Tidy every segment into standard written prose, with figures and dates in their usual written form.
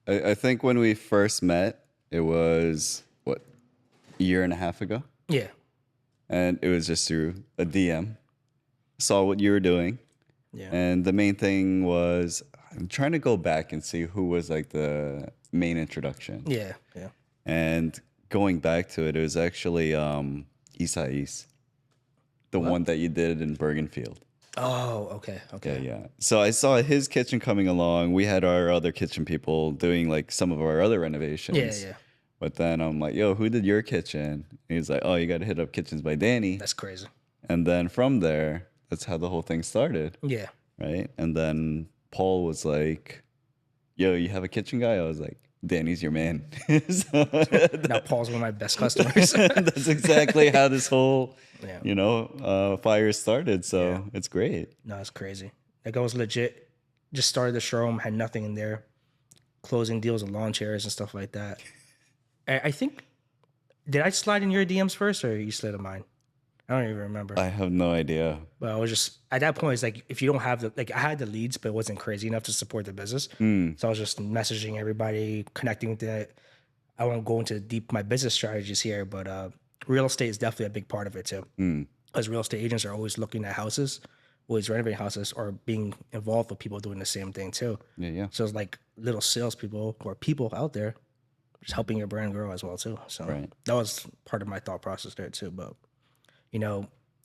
I think when we first met, it was what, a year and a half ago, Yeah. and it was just through a DM. Saw what you were doing, Yeah. and the main thing was I'm trying to go back and see who was like the main introduction. Yeah. Yeah. And going back to it, it was actually Isais, the What? one that you did in Bergen. Oh, okay. Yeah, Okay. yeah. So I saw his kitchen coming along. We had our other kitchen people doing like some of our other Yeah. renovations. Yeah. But then I'm like, yo, who did your kitchen? And he's like, oh, you got to hit up Kitchens by Danny. That's crazy. And then from there, that's how the whole thing started, Yeah. right? And then Paul was like, yo, you have a kitchen guy? I was like, Danny's your man. So Now Paul's one of my best customers. that's exactly how this whole, Yeah. fire started. So Yeah. it's great. No, it's crazy. Like I was legit, just started the showroom, had nothing in there, closing deals with lawn chairs and stuff like that. I think, did I slide in your DMs first or you slid in mine? I don't even remember. I have no idea. But I was just, at that point, it's like, if you don't have the, like I had the leads, but it wasn't crazy enough to support the business. So I was just messaging everybody, connecting with it. I won't go into deep my business strategies here, but real estate is definitely a big part of it too. Because real estate agents are always looking at houses, always renovating houses, or being involved with people doing the same thing too. Yeah, yeah. So it's like little salespeople or people out there just helping your brand grow as well too. So Right. that was part of my thought process there too. But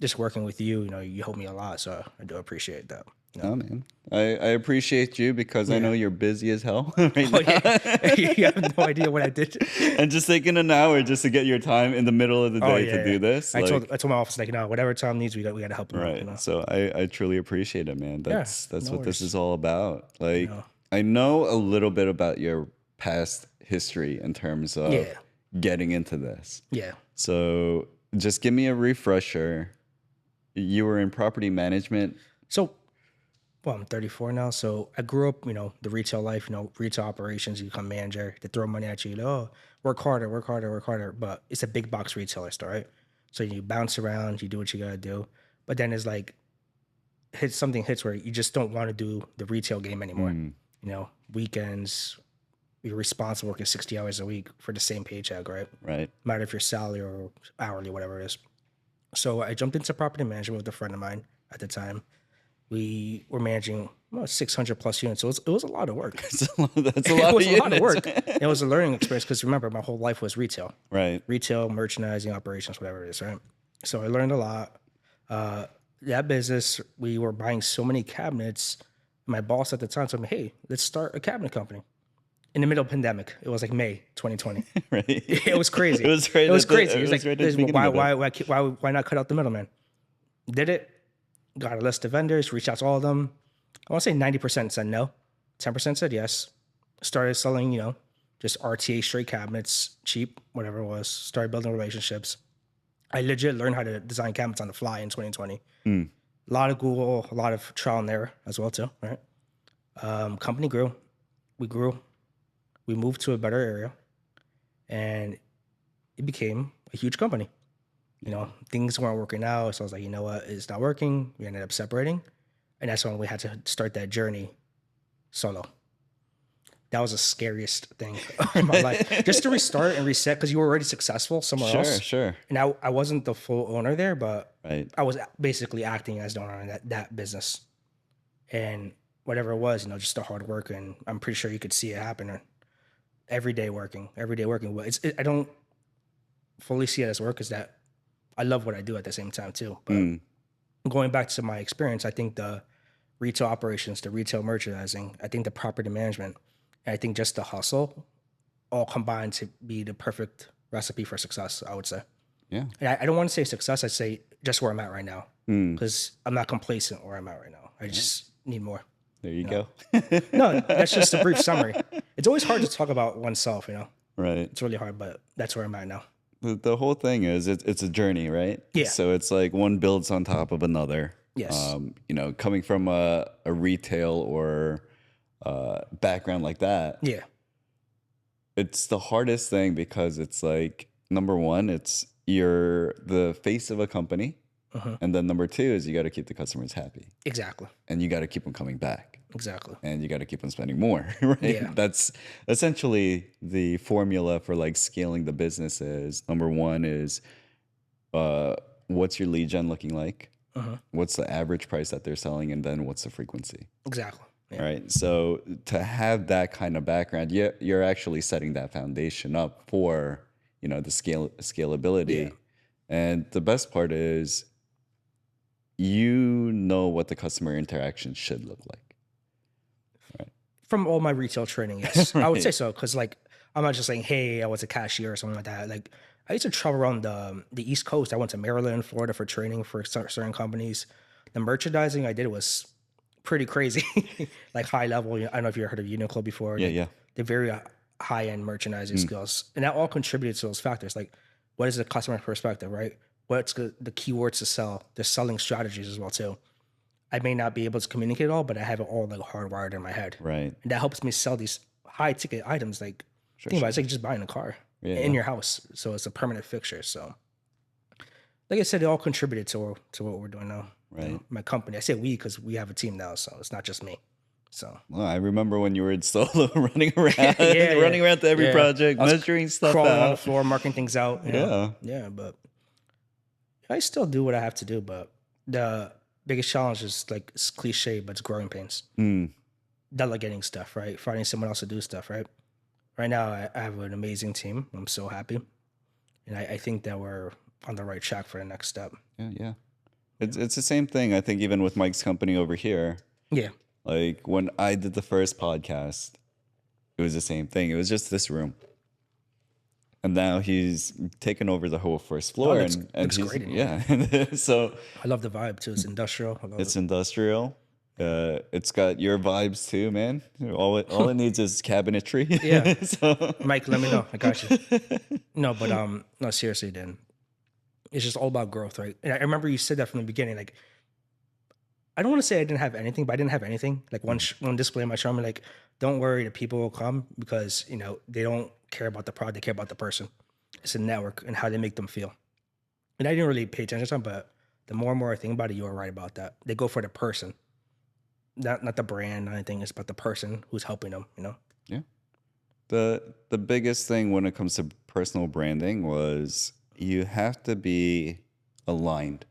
just working with you, you helped me a lot, so I do appreciate that. Oh man, I appreciate you because I know you're busy as hell right Oh now, yeah, you have no idea what I did. and just taking an hour just to get your time in the middle of the day to do this. I Like, told my office like, no, whatever Tom needs, we got to help him out. right. So I truly appreciate it, man. That's no what this worries. is all about. Like, know. I know a little bit about your past history in terms of Yeah. getting into this. Yeah. So just give me a refresher. You were in property management. So, well, I'm 34 now. So I grew up, the retail life, retail operations, you become manager, they throw money at you, oh, work harder, work harder, work harder. But it's a big box retailer store, right? So you bounce around, you do what you got to do. But then it's like, something hits where you just don't want to do the retail game anymore. Weekends, you're responsible working 60 hours a week for the same paycheck, right? Right. No matter if you're salary or hourly, whatever it is. So I jumped into property management with a friend of mine at the time. We were managing 600 plus units. So it was a lot of work. That's a lot It was of a lot of units. work. It was a learning experience because remember, my whole life was retail. Right. Retail, merchandising, operations, whatever it is, right? So I learned a lot. That business, we were buying so many cabinets. My boss at the time told me, hey, let's start a cabinet company. In the middle of pandemic, it was like May 2020. Right. It was crazy. It was right. It was at the- crazy. It It was was like, right at the beginning of it. why not cut out the middleman? Did it. Got a list of vendors. Reached out to all of them. I want to say 90% said no. 10% said yes. Started selling, just RTA straight cabinets, cheap, whatever it was. Started building relationships. I legit learned how to design cabinets on the fly in 2020. A lot of Google, a lot of trial and error as well too. Right. Company grew. We grew. We moved to a better area, and it became a huge company. Things weren't working out, so I was like, you know what, it's not working. We ended up separating, and that's when we had to start that journey solo. That was the scariest thing in my life, just to restart and reset because you were already successful somewhere else. Sure. And I wasn't the full owner there, but Right. I was basically acting as the owner in that business, and whatever it was, just the hard work, and I'm pretty sure you could see it happen. Every day working. Well, I don't fully see it as work, is that I love what I do at the same time too. But going back to my experience, I think the retail operations, the retail merchandising, I think the property management, and I think just the hustle all combined to be the perfect recipe for success, I would say. Yeah. And I don't want to say success, I say just where I'm at right now, because I'm not complacent where I'm at right now. I just need more. There you go. No, that's just a brief summary. It's always hard to talk about oneself, Right. It's really hard, but that's where I'm at now. The whole thing is it's a journey, right? Yeah. So it's like one builds on top of another. Yes. Coming from a retail or background like that, Yeah. it's the hardest thing because it's like, number one, it's you're the face of a company. And then number two is you got to keep the customers happy Exactly. and you got to keep them coming back. Exactly. and you got to keep on spending more, right? Yeah. That's essentially the formula for like scaling the business. Is number one is uh, what's your lead gen looking like? Uh-huh. What's the average price that they're selling, and then what's the frequency? Exactly. Yeah. Right. So to have that kind of background, you're actually setting that foundation up for, the Yeah. scalability. And the best part is you know what the customer interaction should look like. From all my retail training, yes, I would say Right. so. Because like, I'm not just saying, hey, I was a cashier or something like that. Like, I used to travel around the East Coast. I went to Maryland, Florida for training for certain companies. The merchandising I did was pretty crazy, like high level. I don't know if you heard of Uniqlo before. Yeah, Like, yeah. they're very high end merchandising skills, and that all contributed to those factors. Like, what is the customer perspective, right? What's the keywords to sell? The selling strategies as well too. I may not be able to communicate it all, but I have it all like hardwired in my head, Right. and that helps me sell these high ticket items. Like, Sure, think about it, sure. it's like just buying a car Yeah, in yeah. your house, so it's a permanent fixture. So, like I said, it all contributed to what we're doing now. Right. My company. I say we because we have a team now, so it's not just me. So Well, I remember when you were in solo running around, yeah, running around to every yeah. project, I was measuring stuff crawling on the out. floor, marking things out. Yeah. Yeah, but I still do what I have to do. But the biggest challenge is like it's cliche, but it's growing pains. Mm, Delegating stuff, right? Finding someone else to do stuff, right? Right now, I have an amazing team. I'm so happy, and I think that we're on the right track for the next step. yeah, yeah. It's the same thing. I think even with Mike's company over here, Yeah, like when I did the first podcast, it was the same thing. It was just this room. And now he's taken over the whole first oh, floor and looks he's great in here. yeah. So I love the vibe too. It's industrial. I love it's it. industrial. It's got your vibes too, man. All it needs is cabinetry. Yeah, So Mike, let me know. I got you. No, but no, seriously, then it's just all about growth, right? And I remember you said that from the beginning. Like, I don't want to say I didn't have anything, but I didn't have anything. Like one display in my showroom, like, don't worry, the people will come because they don't care about the product, they care about the person. It's a network and how they make them feel. And I didn't really pay attention to them, but the more and more I think about it, you are right about that. They go for the person, not the brand, not anything. It's about the person who's helping them. yeah. The biggest thing when it comes to personal branding was you have to be aligned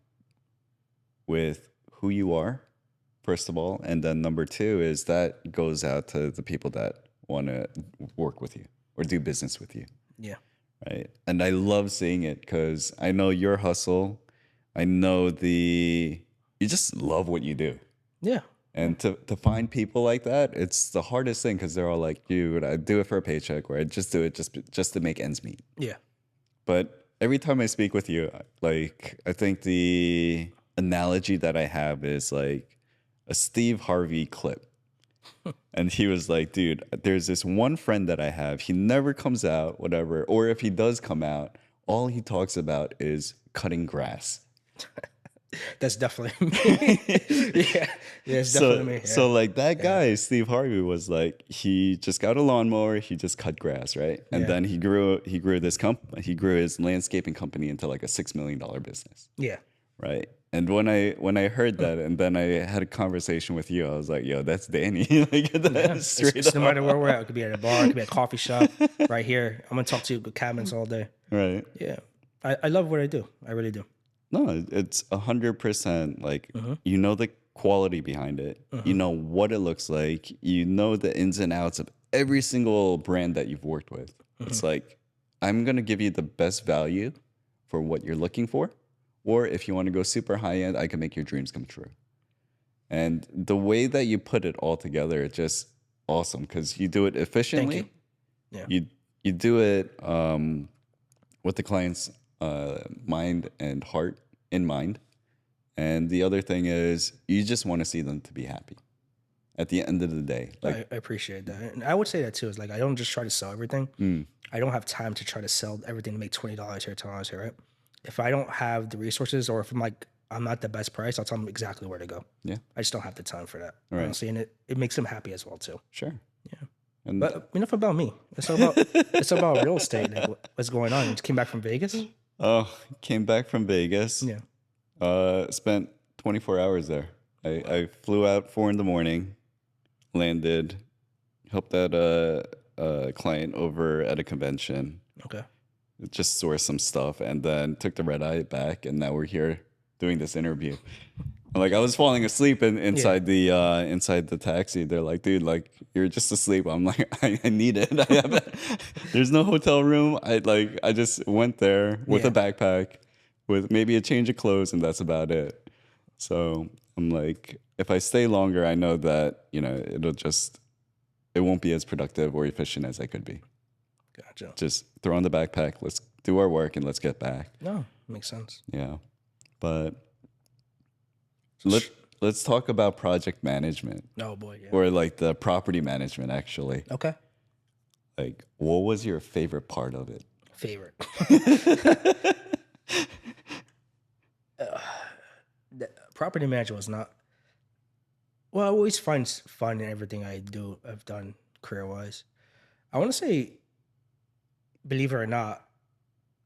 with who you are, first of all, and then number two is that goes out to the people that want to work with you or do business with you, Yeah. right? And I love seeing it because I know your hustle. I know you just love what you do. Yeah. And to find people like that, it's the hardest thing because they're all like, dude, I do it for a paycheck or I just do it just to make ends meet. Yeah. But every time I speak with you, like I think the analogy that I have is like a Steve Harvey clip. And he was like, dude, there's this one friend that I have. He never comes out, whatever. Or if he does come out, all he talks about is cutting grass. That's definitely me. Yeah. Yeah, it's definitely me. Yeah. So like that guy, Steve Harvey, was like, he just got a lawnmower, he just cut grass, right? And Yeah. then he grew his landscaping company into like a $6 million business. Yeah. Right. And when I heard that, and then I had a conversation with you, I was like, "Yo, that's Danny." Like that's straight It's no up. matter where we're at. It could be at a bar, it could be at a coffee shop, right here. I'm gonna talk to you with cabinets all day. Right. Yeah. I love what I do. I really do. No, it's 100% like you know the quality behind it. You know what it looks like. You know the ins and outs of every single brand that you've worked with. It's like I'm gonna give you the best value for what you're looking for. Or if you want to go super high end, I can make your dreams come true. And the way that you put it all together, it's just awesome because you do it efficiently. Yeah. You do it with the client's mind and heart in mind. And the other thing is you just want to see them to be happy at the end of the day. Like, I appreciate that. And I would say that too. Is like I don't just try to sell everything. I don't have time to try to sell everything to make $20 here, $10 here, right? If I don't have the resources or if I'm not the best price, I'll tell them exactly where to go. yeah, I just don't have the time for that. Right. Honestly, and it makes them happy as well too. sure. Yeah. And But enough about me. It's about real estate. Like what's going on? You came back from Vegas? came back from Vegas. Yeah. Spent 24 hours there. I flew out 4 a.m. landed, helped out a client over at a convention, Okay. just sourced some stuff, and then took the red eye back, and now we're here doing this interview. Like I was falling asleep inside the taxi. They're like, dude, like you're just asleep. I'm like, I need it. There's no hotel room. I just went there with a backpack, with maybe a change of clothes, and that's about it. So I'm like, if I stay longer, I know that it won't be as productive or efficient as I could be. Gotcha. Just throw on the backpack. Let's do our work and let's get back. No, makes sense. Yeah, but. Let's talk about project management. Oh boy, yeah. Or like the property management, actually. Okay. Like, what was your favorite part of it? Favorite. Property management was not. Well, I always find fun in everything I've done career wise. I want to say, believe it or not,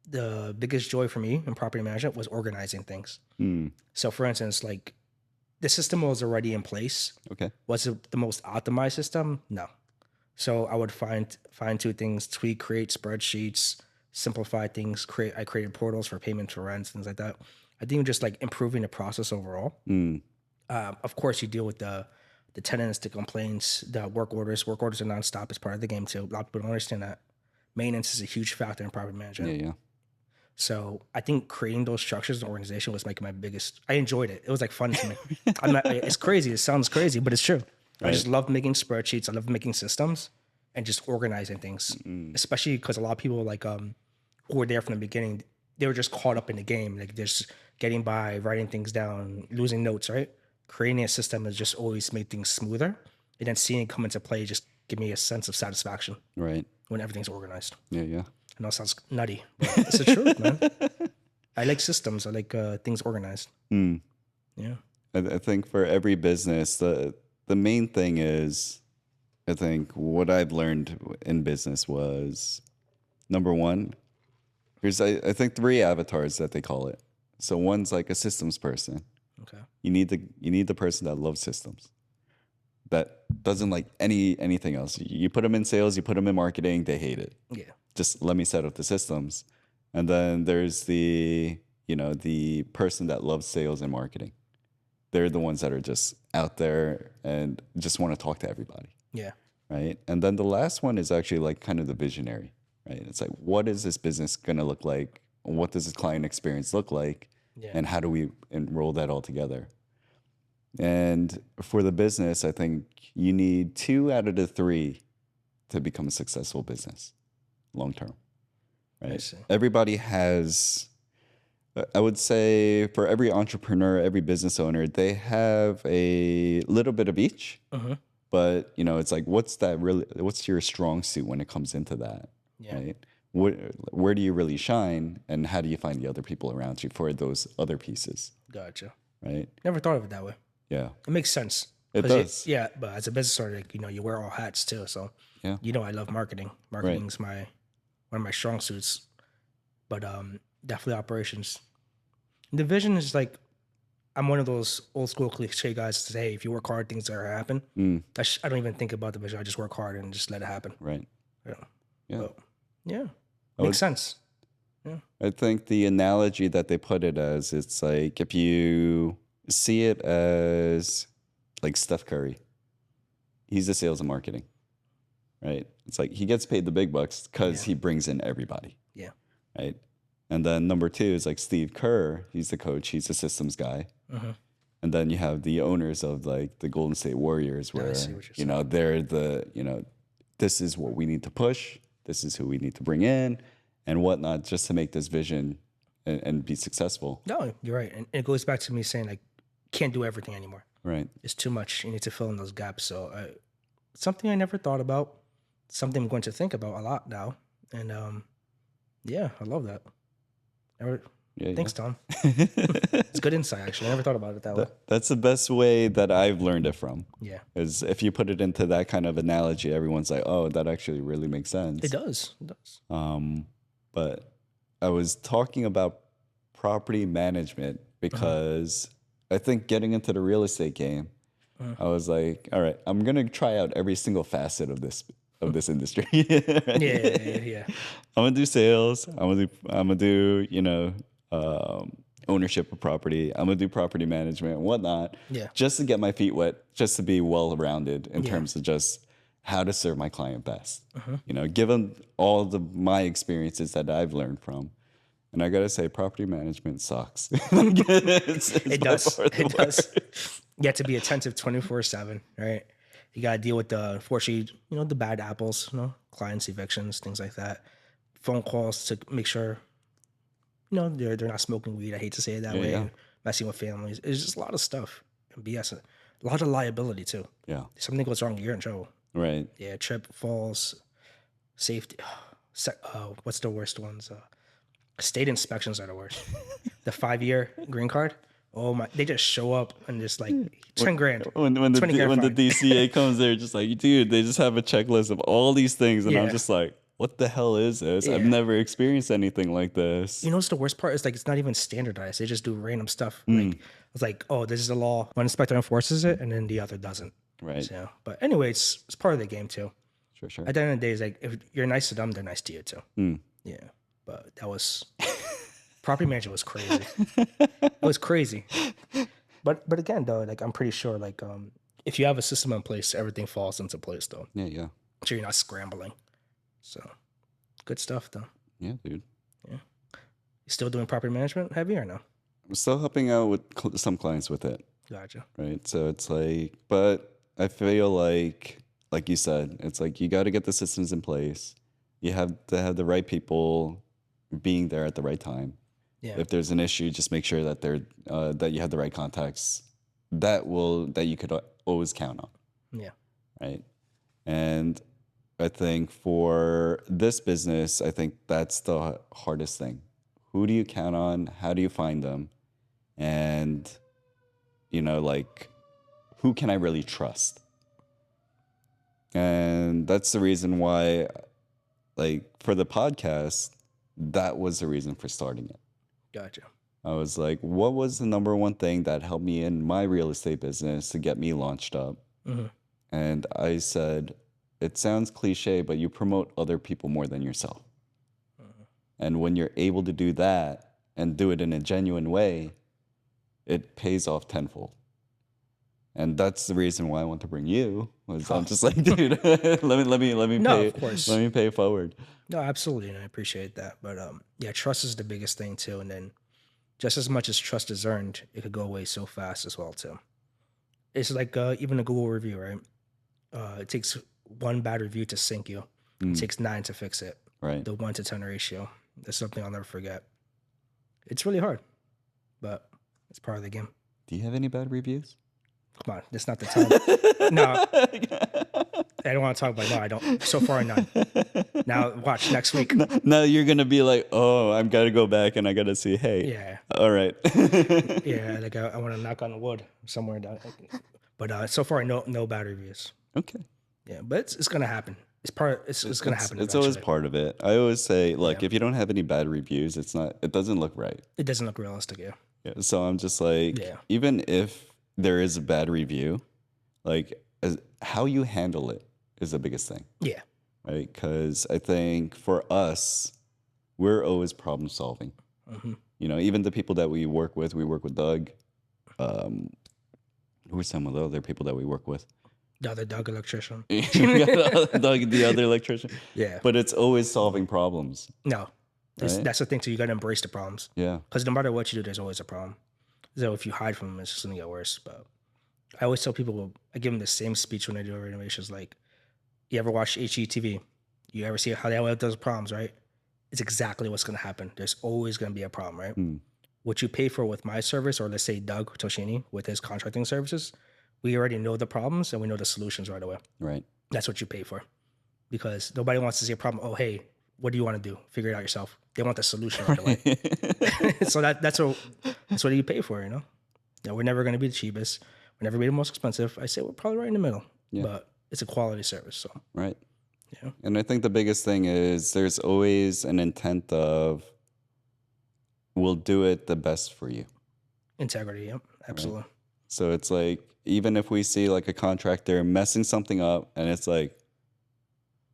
the biggest joy for me in property management was organizing things. So, for instance, like the system was already in place. Okay. Was it the most optimized system? No. So I would fine tune things, tweak, create spreadsheets, simplify things. I created portals for payments for rents, things like that. I think just like improving the process overall. Of course, you deal with the tenants, the complaints, the work orders. Work orders are nonstop. It's part of the game too. A lot of people don't understand that. Maintenance is a huge factor in property management. Yeah. So I think creating those structures and organization was like my biggest. I enjoyed it. It was like fun to me. It's crazy. It sounds crazy, but it's true. Right. I just love making spreadsheets. I love making systems and just organizing things. Especially because a lot of people like who were there from the beginning, they were just caught up in the game, like just getting by, writing things down, losing notes. Right. Creating a system has just always made things smoother, and then seeing it come into play just give me a sense of satisfaction. Right. When everything's organized. Yeah. I know it sounds nutty, but it's the truth, man. I like systems. I like things organized. Yeah. I think for every business, the main thing is, I think what I've learned in business was, number one, there's I think 3 avatars that they call it. So one's like a systems person. Okay. You need the person that loves systems, that doesn't like anything else. You put them in sales, you put them in marketing, they hate it. Yeah. Just let me set up the systems. And then there's the person that loves sales and marketing. They're the ones that are just out there and just want to talk to everybody. Yeah. Right. And then the last one is actually like kind of the visionary, right? It's like, what is this business going to look like? What does this client experience look like? Yeah. And how do we enroll that all together? And for the business, I think you need 2 out of the 3 to become a successful business long term, right? Everybody has, I would say, for every entrepreneur, every business owner, they have a little bit of each. But it's like, what's your strong suit when it comes into that? Yeah. Right? Where do you really shine, and how do you find the other people around you for those other pieces? Gotcha. Right? Never thought of it that way. Yeah. It makes sense. It does. Yeah, but as a business owner, you wear all hats too. So yeah, I love marketing. Marketing's one of my strong suits. But definitely operations. The vision is like, I'm one of those old school cliche guys that say, hey, if you work hard, things are gonna happen. I don't even think about the vision. I just work hard and just let it happen. Right. Yeah. Yeah. But, yeah. Makes sense. Yeah. I think the analogy that they put it as, it's like if you see it as like Steph Curry, he's the sales and marketing, right? It's like he gets paid the big bucks because he brings in everybody. Yeah. Right. And then number 2 is like Steve Kerr. He's the coach. He's the systems guy. And then you have the owners of like the Golden State Warriors, where they're the this is what we need to push. This is who we need to bring in, and whatnot, just to make this vision and be successful. No, you're right, and it goes back to me saying like, can't do everything anymore. Right. It's too much. You need to fill in those gaps. So something I never thought about. Something I'm going to think about a lot now, and I love that. Thanks, Tom. It's good insight, actually. I never thought about it that way. That's the best way that I've learned it from. Yeah. Is if you put it into that kind of analogy, everyone's like, oh, that actually really makes sense. It does. It does. But I was talking about property management because I think getting into the real estate game, I was like, all right, I'm gonna try out every single facet of this industry. Yeah. I'm gonna do sales. I'm gonna do ownership of property. I'm gonna do property management and whatnot. Yeah. Just to get my feet wet, just to be well rounded in Yeah. terms of just how to serve my client best. Given all my experiences that I've learned from. And I gotta say, property management sucks. It does. It does. You have to be attentive 24/7, right? You gotta deal with the, unfortunately, the bad apples, clients, evictions, things like that. Phone calls to make sure, they're not smoking weed. I hate to say it that way. Yeah. Messing with families. It's just a lot of stuff. And BS. A lot of liability too. Yeah. If something goes wrong, you're in trouble. Right. Yeah. Trip, falls, safety. What's the worst ones? State inspections are the worst. The 5-year green card. Oh my! They just show up and just like 10 grand. When the DCA comes, they're just like, dude, they just have a checklist of all these things, and I'm just like, what the hell is this? I've never experienced anything like this. What's the worst part is like it's not even standardized. They just do random stuff. Like it's like, oh, this is the law. One inspector enforces it, and then the other doesn't. Right. So, but anyway, it's part of the game too. Sure. At the end of the day, it's like if you're nice to them, they're nice to you too. Yeah. But that was property management was crazy. It was crazy. But again though, like I'm pretty sure like if you have a system in place, everything falls into place though. Yeah. So you're not scrambling. So good stuff though. Yeah, dude. Yeah. You still doing property management heavy or no? I'm still helping out with some clients with it. Gotcha. Right. So it's like, but I feel like you said, it's like you got to get the systems in place. You have to have the right people being there at the right time. Yeah. If there's an issue, just make sure that that you have the right contacts that you could always count on. Yeah. Right. And I think for this business, I think that's the hardest thing. Who do you count on? How do you find them? And, like, who can I really trust? And that's the reason why, like, for the podcast, that was the reason for starting it. Gotcha. I was like, what was the number one thing that helped me in my real estate business to get me launched up? And I said, it sounds cliche, but you promote other people more than yourself. And when you're able to do that and do it in a genuine way, it pays off tenfold. And that's the reason why I want to bring you. I'm just like, dude, let me No, pay, of course. let me pay forward. No, absolutely, and I appreciate that. But yeah, trust is the biggest thing too. And then just as much as trust is earned, it could go away so fast as well too. It's like even a Google review, right? It takes one bad review to sink you. It takes 9 to fix it. Right. The 1 to 10 ratio. That's something I'll never forget. It's really hard, but it's part of the game. Do you have any bad reviews? Come on, that's not the time. No, I don't want to talk about. No, I don't. So far, none. Now, watch next week. Now you're gonna be like, oh, I've got to go back and I got to see. Hey, Yeah, all right. yeah. Like I want to knock on wood somewhere down. But so far, no bad reviews. Okay. Yeah, but it's gonna happen. It's gonna happen. It's always eventually. part of it. I always say, like, if you don't have any bad reviews, it doesn't look right. It doesn't look realistic. Yeah. Yeah. So I'm just like, Yeah. even if there is a bad review, like, how you handle it is the biggest thing. Yeah. Right? Because I think for us, we're always problem solving. Even the people that we work with Doug. Who are some of the other people that we work with? The other Doug electrician. Doug, the other electrician. Yeah. But it's always solving problems. No. Right? That's the thing too. You gotta embrace the problems. Yeah. Because no matter what you do, there's always a problem. So if you hide from them, it's just gonna get worse. But I always tell people, I give them the same speech when I do renovations. Like, you ever watch HGTV? You ever see how they always does problems, right? It's exactly what's gonna happen. There's always gonna be a problem, right? What you pay for with my service, or let's say Doug Toshini with his contracting services, we already know the problems and we know the solutions right away. Right. That's what you pay for, because nobody wants to see a problem. Oh, hey, what do you want to do? Figure it out yourself. They want the solution right away. So that's what you pay for, we're never going to be the cheapest. We're never be the most expensive. I say we're probably right in the middle, but it's a quality service. So right. Yeah. And I think the biggest thing is there's always an intent of, we'll do it the best for you. Integrity. Yep. Absolutely. Right? So it's like, even if we see like a contractor messing something up and it's like,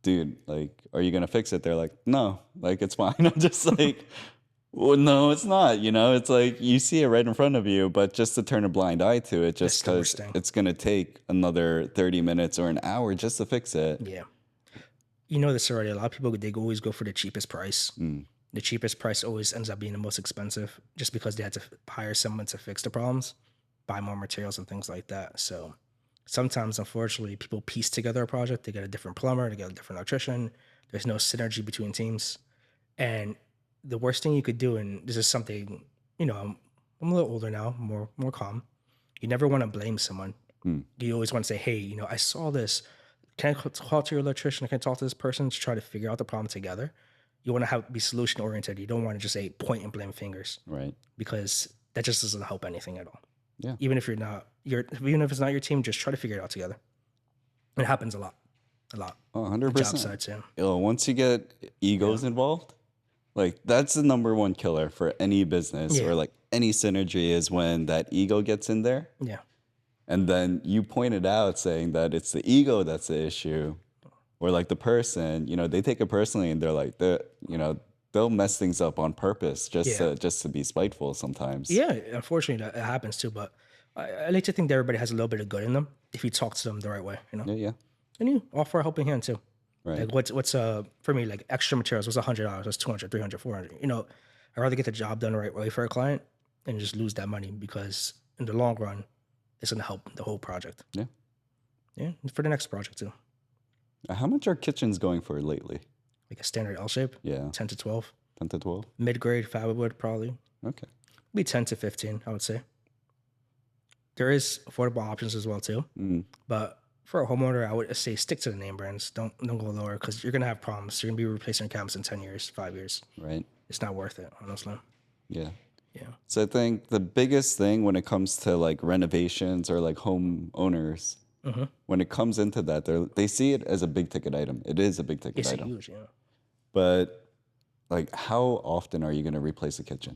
dude, like, are you gonna fix it? They're like, no, like it's fine. I'm just like, well, no, it's not. You know, it's like you see it right in front of you, but just to turn a blind eye to it, just That's the worst because thing. it's gonna take another 30 minutes or an hour just to fix it. Yeah. You know this already. A lot of people, they always go for the cheapest price. The cheapest price always ends up being the most expensive just because they had to hire someone to fix the problems, buy more materials and things like that. So sometimes, unfortunately, people piece together a project. They get a different plumber, they get a different electrician. There's no synergy between teams. And the worst thing you could do, and this is something, I'm a little older now, more calm. You never want to blame someone. You always want to say, hey, I saw this. Can I talk to your electrician? Can I talk to this person to try to figure out the problem together? You want to be solution oriented. You don't want to just say point and blame fingers, Right. because that just doesn't help anything at all. Yeah. Even if even if it's not your team, just try to figure it out together. It happens a lot. Oh, The job 100%. sites, yeah. Once you get egos involved, like that's the number one killer for any business Yeah. or like any synergy is when that ego gets in there. Yeah. And then you pointed out saying that it's the ego that's the issue, or like the person, they take it personally and they're like, they'll mess things up on purpose just to be spiteful sometimes. Yeah, unfortunately, that happens too. But I like to think that everybody has a little bit of good in them if you talk to them the right way, Yeah, yeah. And you offer a helping hand too. Right. Like what's for me, like extra materials, what's $100? What's 200, 300, 400? I'd rather get the job done the right way for a client and just lose that money, because in the long run, it's gonna help the whole project. Yeah. Yeah, and for the next project too. How much are kitchens going for lately? Like a standard L shape, Yeah. 10 to 12. 10 to 12? Mid grade fabric probably Okay. be 10 to 15, I would say. There is affordable options as well too. But for a homeowner, I would say stick to the name brands. Don't go lower, because you're gonna have problems. You're gonna be replacing cabinets in 10 years, 5 years. Right. It's not worth it, honestly. Yeah. Yeah. So I think the biggest thing when it comes to like renovations or like home owners, when it comes into that, they see it as a big ticket item. It is a big ticket It's item. huge, yeah. But like, how often are you going to replace a kitchen?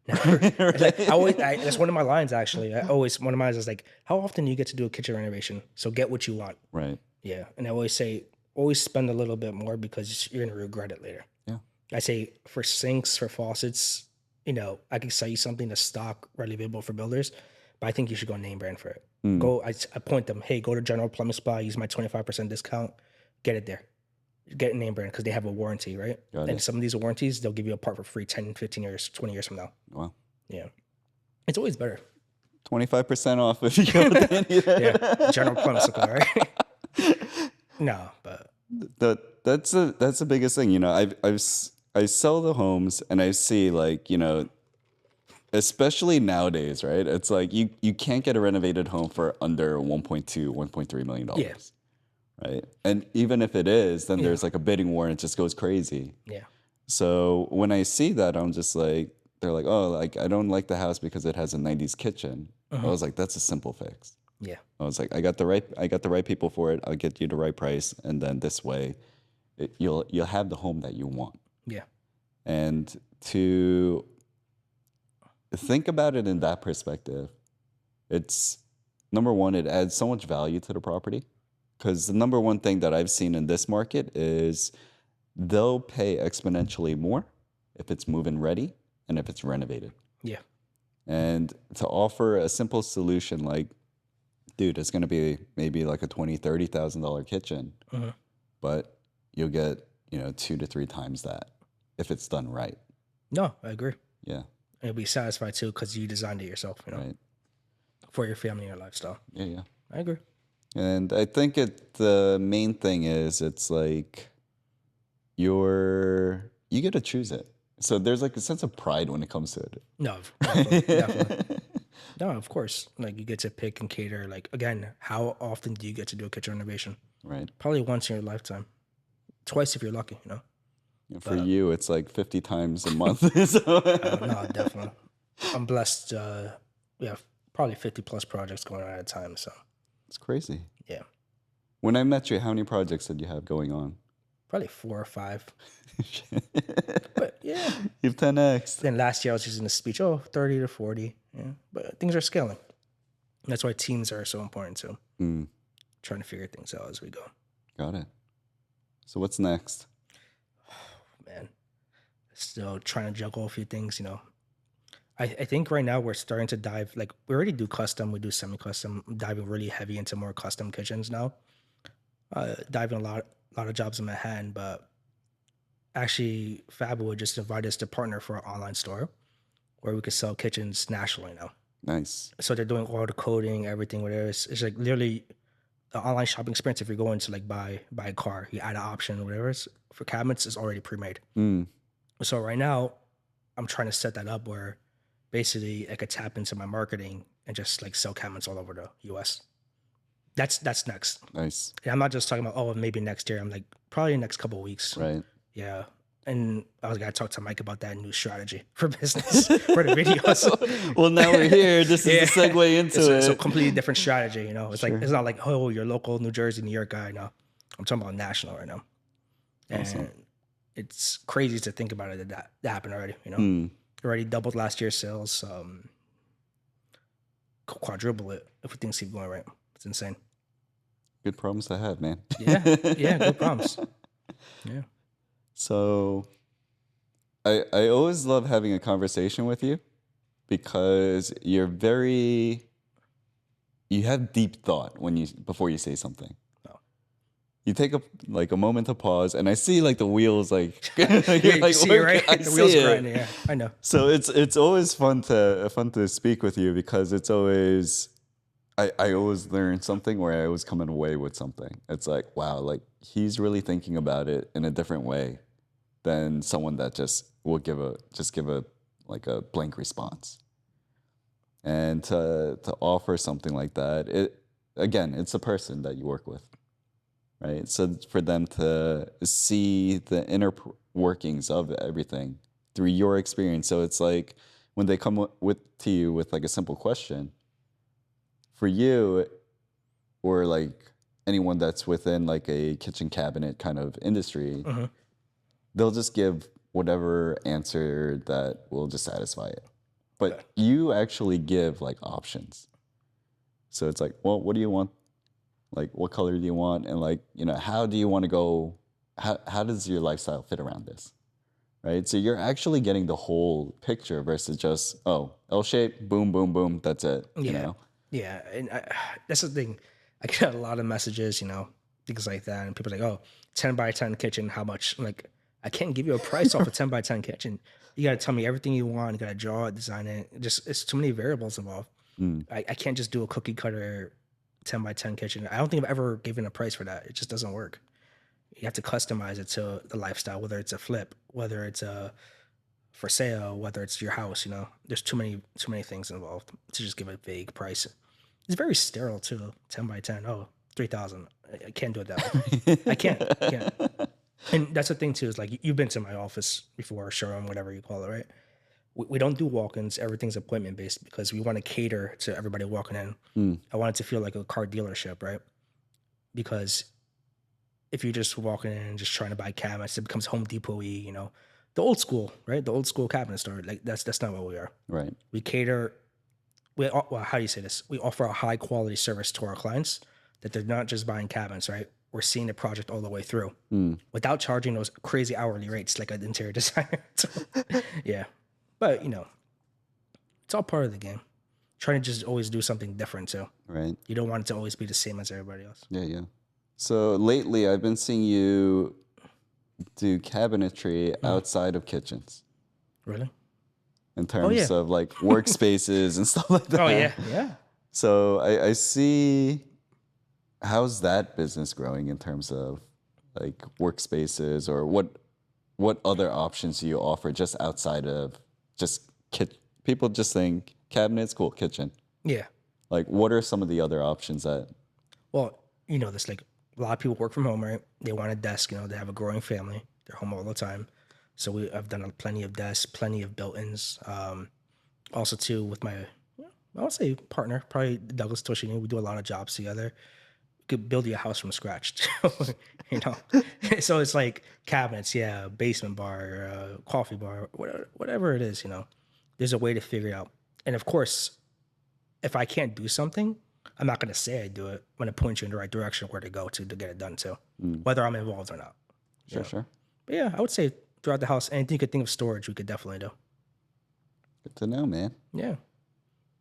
Never. Like, that's one of my lines actually. One of mine is like, how often do you get to do a kitchen renovation? So get what you want. Right. Yeah. And I always say, always spend a little bit more, because you're gonna regret it later. Yeah. I say for sinks, for faucets, I can sell you something that's stock readily available for builders, but I think you should go name brand for it. I point them, hey, go to General Plumbing Supply, use my 25% discount, get it there. Get a name brand, because they have a warranty, right? Got And it. some of these warranties, they'll give you a part for free 10, 15 years, 20 years from now. Wow. Yeah. It's always better. 25% off if you go with Danny there. Yeah. General Plumbing Supply, right? No, but That's the biggest thing. I sell the homes and I see like, especially nowadays, right? It's like you can't get a renovated home for under 1.2, 1.3 million dollars. Yeah. Right. And even if it is, then there's like a bidding war and it just goes crazy. yeah. So when I see that, I'm just like, they're like, oh, like I don't like the house because it has a 90s kitchen. I was like, that's a simple fix. Yeah. I was like, I got the right people for it. I'll get you the right price, and then this way, you'll have the home that you want. Yeah. And to think about it in that perspective, it's number one, it adds so much value to the property, because the number one thing that I've seen in this market is they'll pay exponentially more if it's move-in ready and if it's renovated. Yeah. And to offer a simple solution like, dude, it's going to be maybe like a $20,000-$30,000 kitchen, but you'll get, 2 to 3 times that if it's done right. No, I agree. Yeah. And you'll be satisfied too, because you designed it yourself, Right. for your family and your lifestyle. Yeah. Yeah. I agree. And I think the main thing is it's like you get to choose it. So there's like a sense of pride when it comes to it. No, definitely. No, of course. Like, you get to pick and cater. Like, again, how often do you get to do a kitchen renovation? Right. Probably once in your lifetime. Twice if you're lucky, For you, it's like 50 times a month. So. No, definitely. I'm blessed. We have probably 50 plus projects going on at a time. So, It's crazy. yeah. When I met you, how many projects did you have going on? Probably 4 or 5. But yeah. You've 10x. Then last year I was using the speech, 30 to 40. Yeah. But things are scaling. That's why teams are so important too. Mm, Trying to figure things out as we go. got it. So what's next? Man, still trying to juggle a few things. I think right now we're starting to dive. Like we already do custom, we do semi-custom. I'm diving really heavy into more custom kitchens now. Diving a lot of jobs in Manhattan, but actually, Fab would just invite us to partner for an online store where we could sell kitchens nationally now. Nice. So they're doing all the coding, everything. Whatever. It's like literally the online shopping experience. If you're going to like buy a car, you add an option, whatever. For cabinets, is already pre-made. Mm, So right now, I'm trying to set that up where basically I could tap into my marketing and just like sell cabinets all over the U.S. That's next. nice. And I'm not just talking about maybe next year. I'm like probably next couple of weeks. Right. Yeah. And I was gonna talk to Mike about that new strategy for business for the videos. Well, now we're here. This is the segue into It's it. a completely different strategy. It's Sure. like it's not like your local New Jersey, New York guy. No, I'm talking about national right now. And Awesome. it's crazy to think about it that happened already. Mm, Already doubled last year's sales. Quadruple it if things keep going right. It's insane. good problems to have, man. Yeah, good problems. Yeah. So I always love having a conversation with you because you have deep thought before you say something. Oh. You take a moment to pause, and I see like the wheels like you're You like, see it, "What?" right? I The wheels see are it. grinding. Yeah, I know. So it's always fun to speak with you because it's always I always learn something or I always come away with something. It's like, wow, like he's really thinking about it in a different way than someone that just will give a like a blank response. And to offer something like that, it's a person that you work with, right? So for them to see the inner workings of everything through your experience. So it's like when they come to you with like a simple question, for you or like anyone that's within like a kitchen cabinet kind of industry, Mm-hmm. they'll just give whatever answer that will just satisfy it. But Okay. you actually give like options. So it's like, well, what do you want? Like, what color do you want? And like, how do you want to go? How does your lifestyle fit around this? Right. So you're actually getting the whole picture versus just, oh, L shape, boom, boom, boom. That's it. Yeah. Yeah. And that's the thing. I get a lot of messages, things like that. And people are like, oh, 10 by 10 kitchen, how much? I'm like, I can't give you a price off a 10 by 10 kitchen. You got to tell me everything you want. You got to draw it, design it. It's too many variables involved. Mm, I can't just do a cookie cutter 10 by 10 kitchen. I don't think I've ever given a price for that. It just doesn't work. You have to customize it to the lifestyle, whether it's a flip, whether it's a for sale, whether it's your house. There's too many things involved to just give a vague price. It's very sterile too. 10 by 10. Oh, 3,000. I can't do it that way. I can't. And that's the thing too, is like you've been to my office before, showroom, whatever you call it, right? We don't do walk-ins. Everything's appointment based because we want to cater to everybody walking in. mm, I want it to feel like a car dealership, right? Because if you're just walking in and just trying to buy cabinets, it becomes Home Depot-y, the old school, right? The old school cabinet store. Like that's not what we are. right. We cater. How do you say this? We offer a high quality service to our clients that they're not just buying cabinets, right? We're seeing the project all the way through Mm, without charging those crazy hourly rates like an interior designer. So, yeah, but it's all part of the game. Trying to just always do something different too. right. You don't want it to always be the same as everybody else. Yeah. So lately, I've been seeing you do cabinetry outside of kitchens Really? in terms yeah. of like workspaces and stuff like that. Oh yeah. So I see, how's that business growing in terms of like workspaces or what other options do you offer just outside of just people just think cabinets, cool, kitchen. Yeah. Like what are some of the other options that, Well, this like a lot of people work from home, right? They want a desk, they have a growing family. They're home all the time. So I've done plenty of desks, plenty of built-ins. Also too with my, I would say partner, probably Douglas Toshini. We do a lot of jobs together. We could build you a house from scratch, So it's like cabinets, yeah, basement bar, coffee bar, whatever it is, There's a way to figure it out. And of course, if I can't do something, I'm not going to say I do it. I'm going to point you in the right direction where to go to get it done too, whether I'm involved or not. Sure, sure. But yeah, I would say throughout the house, anything you could think of storage, we could definitely do. Good to know, man. Yeah.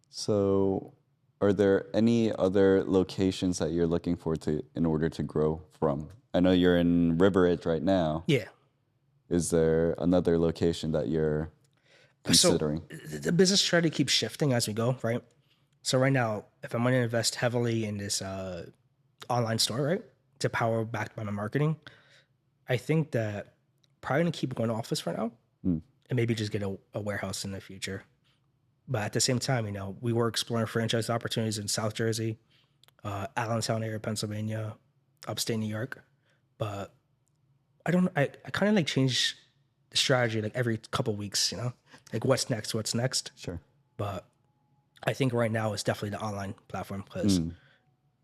So, are there any other locations that you're looking forward to in order to grow from? I know you're in River Edge right now. Yeah. Is there another location that you're considering? So the business strategy keeps shifting as we go, right? So right now, if I'm going to invest heavily in this online store, right, to power back by my marketing, I think that probably going to keep going office for now and maybe just get a warehouse in the future. But at the same time, you know, we were exploring franchise opportunities in South Jersey, Allentown area, Pennsylvania, upstate New York. But I kind of like change the strategy like every couple weeks, you know, like what's next. Sure. But I think right now it's definitely the online platform because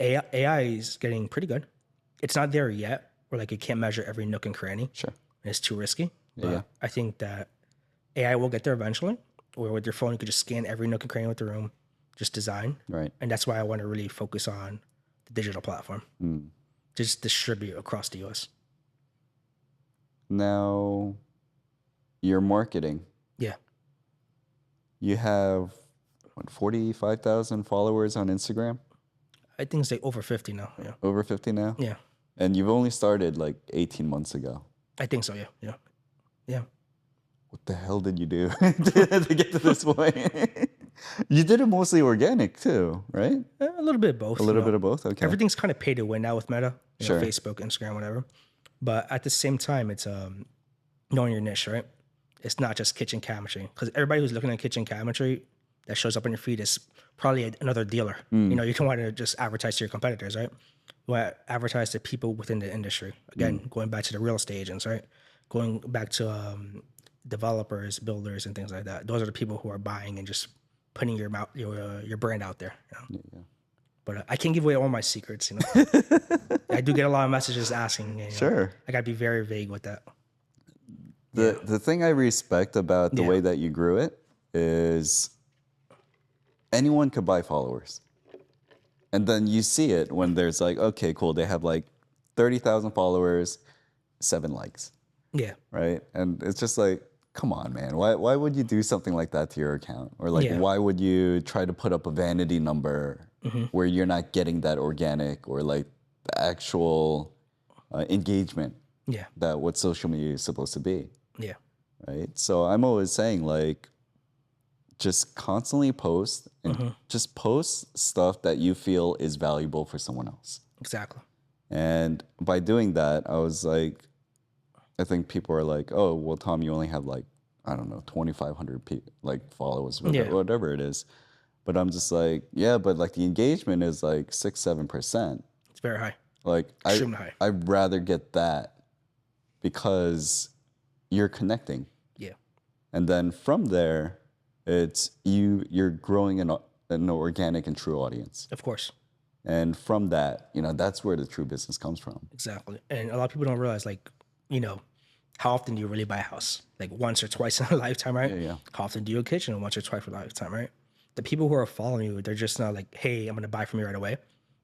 AI is getting pretty good. It's not there yet, where like it can't measure every nook and cranny. Sure. And it's too risky. But Yeah. I think that AI will get there eventually. Or with your phone, you could just scan every nook and cranny with the room, just design. Right. And that's why I want to really focus on the digital platform. Just distribute across the US. Now, your marketing. Yeah. You have, what, 45,000 followers on Instagram? I think it's like over 50 now. Yeah. Over 50 now? Yeah. And you've only started like 18 months ago. I think so. Yeah. Yeah. Yeah. What the hell did you do to get to this point? You did it mostly organic too, right? A little bit of both. A little bit of both? Okay. Everything's kind of pay to win now with Meta, you Sure. know, Facebook, Instagram, whatever. But at the same time, it's knowing your niche, right? It's not just kitchen cabinetry, because everybody who's looking at kitchen cabinetry that shows up on your feed is probably another dealer. You know, you don't want to just advertise to your competitors, right? You want to advertise to people within the industry. Again, going back to the real estate agents, right? Going back to developers, builders, and things like that. Those are the people who are buying and just putting your brand out there. You know? But I can't give away all my secrets. You know, I do get a lot of messages asking. You know, Sure. I gotta be very vague with that. The thing I respect about the way that you grew it is anyone could buy followers. And then you see it when there's like, okay, cool, they have like 30,000 followers, 7 likes. Yeah. Right? And it's just like, come on, man. Why would you do something like that to your account? Or like, why would you try to put up a vanity number where you're not getting that organic or like the actual engagement that what social media is supposed to be? Yeah. Right? So I'm always saying like, just constantly post and just post stuff that you feel is valuable for someone else. Exactly. And by doing that, I was like, I think people are like, oh, well, Tom, you only have like, I don't know, 2,500 like followers, whatever it is. But I'm just like, yeah, but like the engagement is like 6-7%. It's very high. Like Extremely high. I'd rather get that because you're connecting. Yeah. And then from there, it's you're growing an organic and true audience. Of course. And from that, you know, that's where the true business comes from. Exactly. And a lot of people don't realize, like, you know, how often do you really buy a house? Like once or twice in a lifetime, right? Yeah. How often do you a kitchen? Once or twice in a lifetime, right? The people who are following you, they're just not like, hey, I'm going to buy from you right away.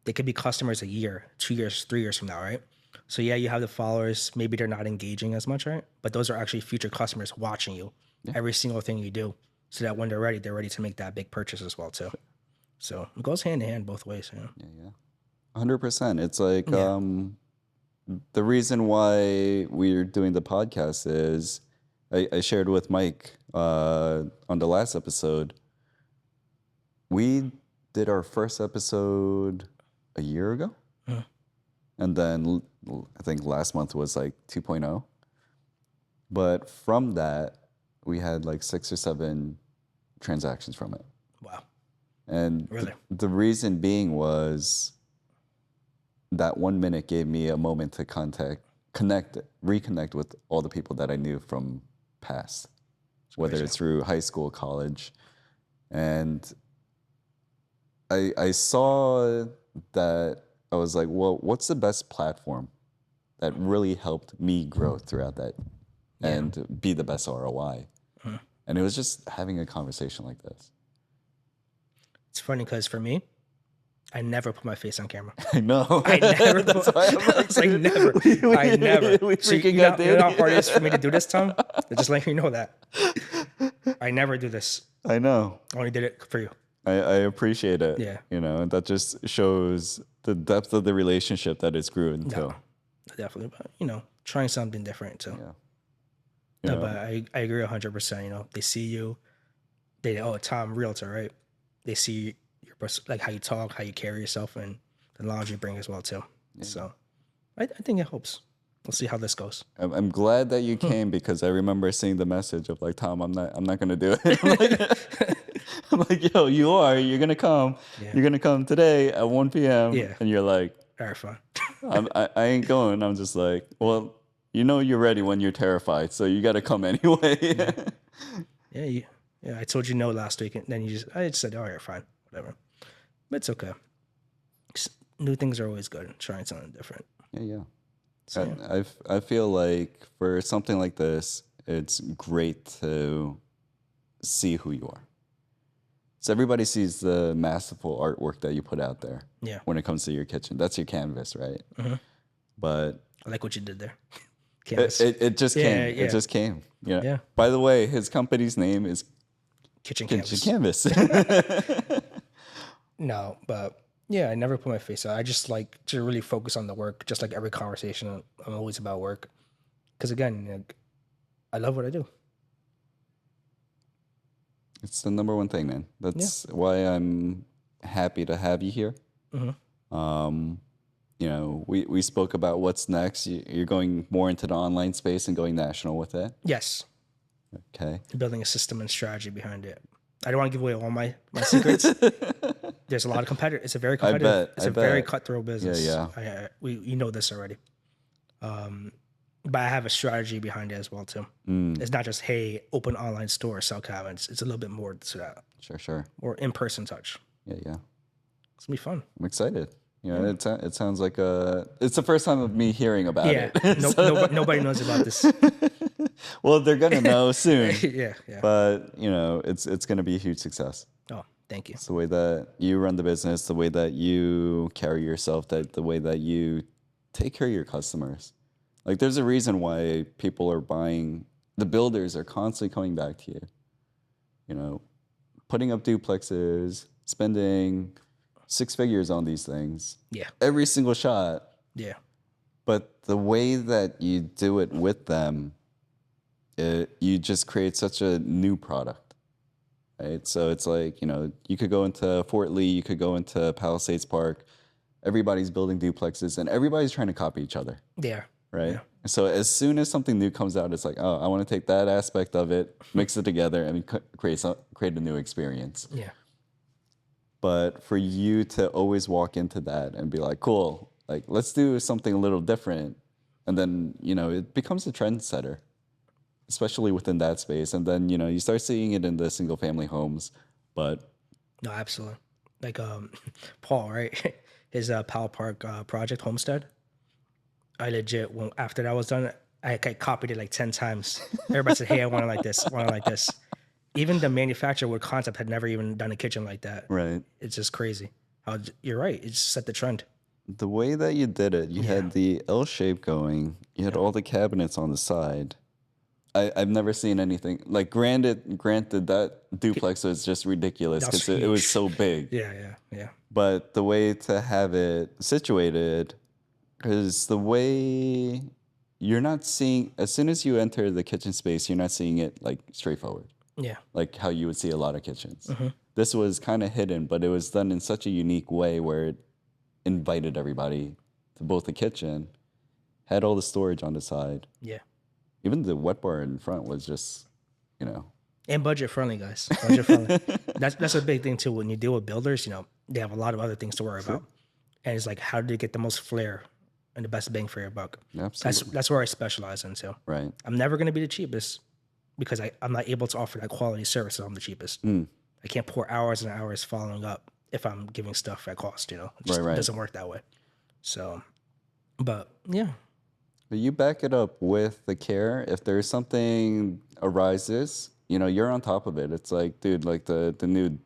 They could be customers a year, 2 years, 3 years from now, right? So yeah, you have the followers. Maybe they're not engaging as much, right? But those are actually future customers watching you, every single thing you do. So that when they're ready to make that big purchase as well too. So it goes hand in hand both ways. You know? Yeah. 100%. It's like the reason why we're doing the podcast is I shared with Mike on the last episode. We did our first episode a year ago. And then I think last month was like 2.0. But from that, we had like 6 or 7 transactions from it. Wow. And really? The reason being was that 1 minute gave me a moment to reconnect with all the people that I knew from past, whether it's through high school, college. And I saw that I was like, well, what's the best platform that really helped me grow throughout that and be the best ROI? And it was just having a conversation like this. It's funny because for me, I never put my face on camera. I know. I never That's put, why I'm like, it's like dude, never. I never. we So freaking got you know how Danny. hard it is for me to do this, Tom? Just letting you know that. I never do this. I know. I only did it for you. I appreciate it. Yeah. You know, and that just shows the depth of the relationship that it's grew into. No, definitely. But, you know, trying something different too. Yeah. No, You but know, I agree 100%. You know, they see you, Tom, Realtor, right? They see your like how you talk, how you carry yourself, and the knowledge you bring as well too. So I think it helps. We'll see how this goes. I'm glad that you came because I remember seeing the message of like, Tom, I'm not gonna do it. I'm like, yo, you're gonna come. Yeah. You're gonna come today at 1 p.m. Yeah. And you're like, All right, fine. I ain't going. I'm just like, well, you know you're ready when you're terrified, so you got to come anyway. Yeah, I told you no last week, and then I just said, all right, fine, whatever. But it's okay. New things are always good. Trying something different. Yeah. So, I feel like for something like this, it's great to see who you are. So everybody sees the masterful artwork that you put out there. Yeah. When it comes to your kitchen, that's your canvas, right? Mm-hmm. But I like what you did there. it just came. Yeah. It just came. Yeah. By the way, his company's name is Kitchen Canvas. No, but yeah, I never put my face out. I just like to really focus on the work. Just like every conversation, I'm always about work. Because again, like, I love what I do. It's the number one thing, man. That's why I'm happy to have you here. Mm-hmm. You know, we spoke about what's next. You're going more into the online space and going national with it. Yes. Okay. Building a system and strategy behind it. I don't want to give away all my secrets. There's a lot of competitors. It's a very competitive. It's a very cutthroat business. Yeah. You know this already. But I have a strategy behind it as well too. It's not just, hey, open online store, sell cabinets. It's a little bit more to that. Sure. Or in-person touch. Yeah. It's gonna be fun. I'm excited. You know, it sounds like it's the first time of me hearing about it. Nobody knows about this. Well, they're gonna know soon. Yeah. But you know, it's gonna be a huge success. Oh, thank you. It's the way that you run the business, the way that you carry yourself, the way that you take care of your customers. Like, there's a reason why people are buying. The builders are constantly coming back to you. You know, putting up duplexes, spending 6 figures on these things. Yeah. Every single shot. Yeah. But the way that you do it with them, you just create such a new product, right? So it's like, you know, you could go into Fort Lee, you could go into Palisades Park. Everybody's building duplexes and everybody's trying to copy each other. Yeah. Right. Yeah. So as soon as something new comes out, it's like, oh, I want to take that aspect of it, mix it together, and create a new experience. Yeah. But for you to always walk into that and be like, cool, like, let's do something a little different. And then, you know, it becomes a trendsetter, especially within that space. And then, you know, you start seeing it in the single family homes. But no, absolutely. Like Paul, right? His Powell Park project homestead. I legit, after that was done, I copied it like 10 times. Everybody said, hey, I want it like this, Even the manufacturer with concept had never even done a kitchen like that. right. It's just crazy. You're right. It just set the trend. The way that you did it, you had the L shape going, you had all the cabinets on the side. I've never seen anything like granted that duplex was just ridiculous because it was so big. Yeah. But the way to have it situated, because the way you're not seeing, as soon as you enter the kitchen space, you're not seeing it like straightforward. Yeah. Like how you would see a lot of kitchens. This was kind of hidden, but it was done in such a unique way where it invited everybody to both the kitchen, had all the storage on the side. Yeah. Even the wet bar in front was just, you know. And budget friendly, guys. Budget friendly. That's a big thing too. When you deal with builders, you know, they have a lot of other things to worry about. And it's like, how do you get the most flair and the best bang for your buck? Absolutely. That's where I specialize in too. Right. I'm never going to be the cheapest because I'm not able to offer that quality service. So I'm the cheapest. I can't pour hours and hours following up if I'm giving stuff at cost, you know. It just doesn't work that way. So, but yeah. But you back it up with the care. If there's something arises, you know, you're on top of it. It's like, dude, like the new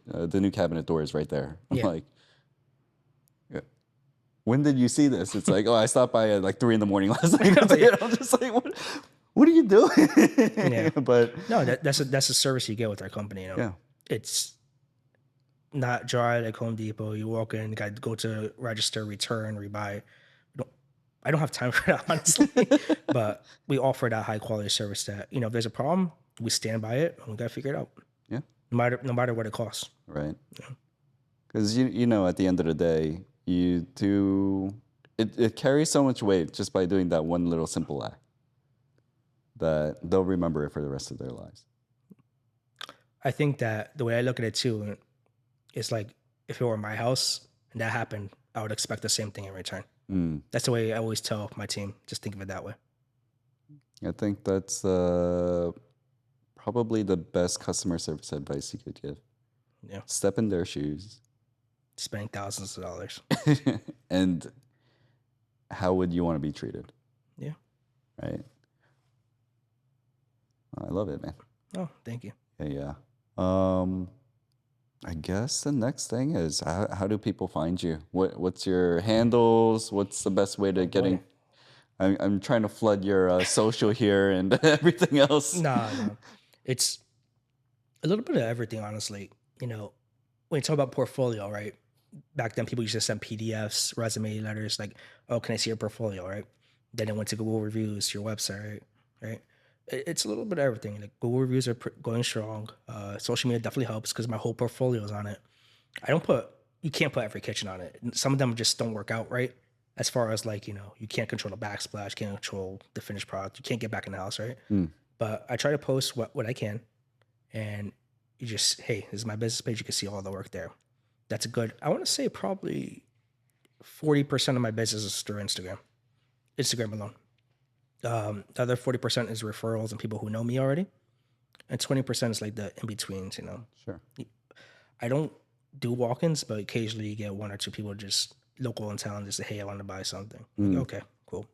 the new cabinet doors right there. I'm Yeah. like, yeah. When did you see this? It's like, oh, I stopped by at like 3 in the morning last night. Oh, yeah. I'm just like, what are you doing? Yeah. But No, that's a service you get with our company. You know, yeah, it's not dry like Home Depot. You walk in, you got to go to register, return, rebuy. I don't have time for that, honestly. But we offer that high quality service that, if there's a problem, we stand by it and we gotta figure it out. yeah, No matter what it costs. right. Because you know, at the end of the day, you do it carries so much weight just by doing that one little simple act that they'll remember it for the rest of their lives. I think that the way I look at it too is like if it were my house and that happened, I would expect the same thing in return. That's the way I always tell my team. Just think of it that way. I think that's probably the best customer service advice you could give. Yeah. Step in their shoes. Spending thousands of dollars. And how would you want to be treated? Yeah. Right? I love it, man. Oh, thank you. Yeah. I guess the next thing is how do people find you? What's your handles? What's the best way to getting? I'm trying to flood your social here and everything else. No. It's a little bit of everything, honestly. When you talk about portfolio, right? Back then, people used to send PDFs, resume letters, like, "Oh, can I see your portfolio?" Right? Then it went to Google reviews, your website, right? It's a little bit of everything. Like Google reviews are going strong. Social media definitely helps because my whole portfolio is on it. You can't put every kitchen on it. Some of them just don't work out right. As far as like, you can't control the backsplash, can't control the finished product. You can't get back in the house, right? But I try to post what I can. And you just, hey, this is my business page. You can see all the work there. That's a good, I want to say probably 40% of my business is through Instagram alone. The other 40% is referrals and people who know me already. And 20% is like the in-betweens, Sure. I don't do walk-ins, but occasionally you get one or two people just local in town just say, hey, I want to buy something. Like, okay, cool.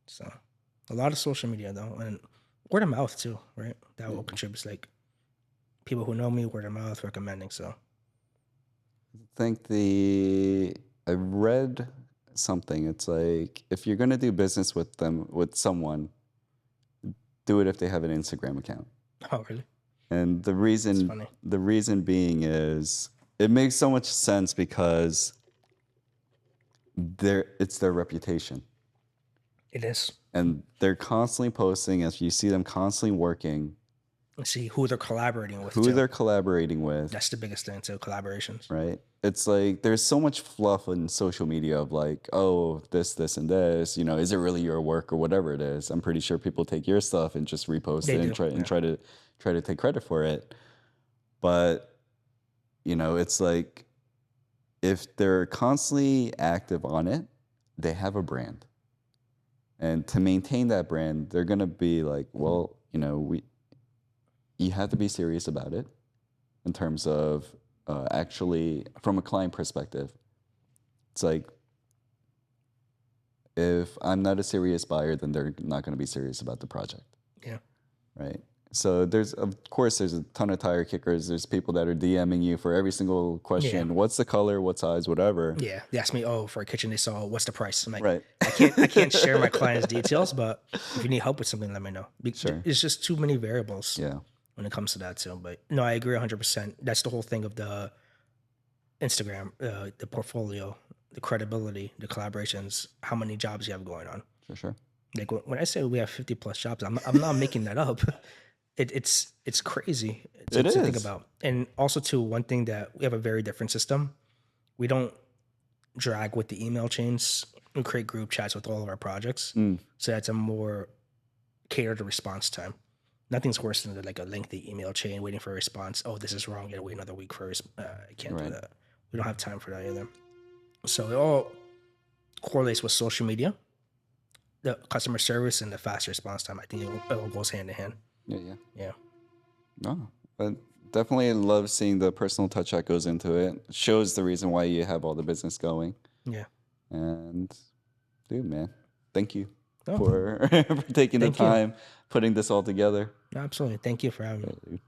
So a lot of social media though, and word of mouth too, right? That will contribute, like people who know me, word of mouth, recommending. So I think I read something. It's like if you're gonna do business with someone, do it if they have an Instagram account. oh really? And It's funny. the reason being is it makes so much sense because it's their reputation. It is. And they're constantly posting, as you see them constantly working, Let's see who they're collaborating with who too. they're collaborating with, That's the biggest thing too, collaborations. right? It's like there's so much fluff in social media of like, oh, this, and this, is it really your work or whatever it is? I'm pretty sure people take your stuff and just repost They it and do, try to take credit for it. But, it's like if they're constantly active on it, they have a brand. And to maintain that brand, they're going to be like, well, you have to be serious about it in terms of actually from a client perspective. It's like, if I'm not a serious buyer, then they're not going to be serious about the project. Yeah. Right. So there's a ton of tire kickers. There's people that are DMing you for every single question. Yeah. What's the color? What size? Whatever. Yeah. They asked me, for a kitchen they saw, what's the price? I'm like, Right. I can't share my client's details, but if you need help with something, let me know. Sure. It's just too many variables. Yeah. When it comes to that too. But no, I agree 100%. That's the whole thing of the Instagram, the portfolio, the credibility, the collaborations, how many jobs you have going on. For sure. Like when I say we have 50 plus jobs, I'm not making that up. It's crazy to think about. And also too, one thing that we have a very different system. We don't drag with the email chains. We create group chats with all of our projects. So that's a more catered to response time. Nothing's worse than like a lengthy email chain waiting for a response. Oh, this is wrong. You gotta wait another week for I can't do that. We don't have time for that either. So it all correlates with social media, the customer service, and the fast response time. I think it all goes hand in hand. Yeah. No, but definitely love seeing the personal touch that goes into it. Shows the reason why you have all the business going. Yeah. And dude, man, thank you Oh. for taking the time putting this all together. Absolutely. Thank you for having me.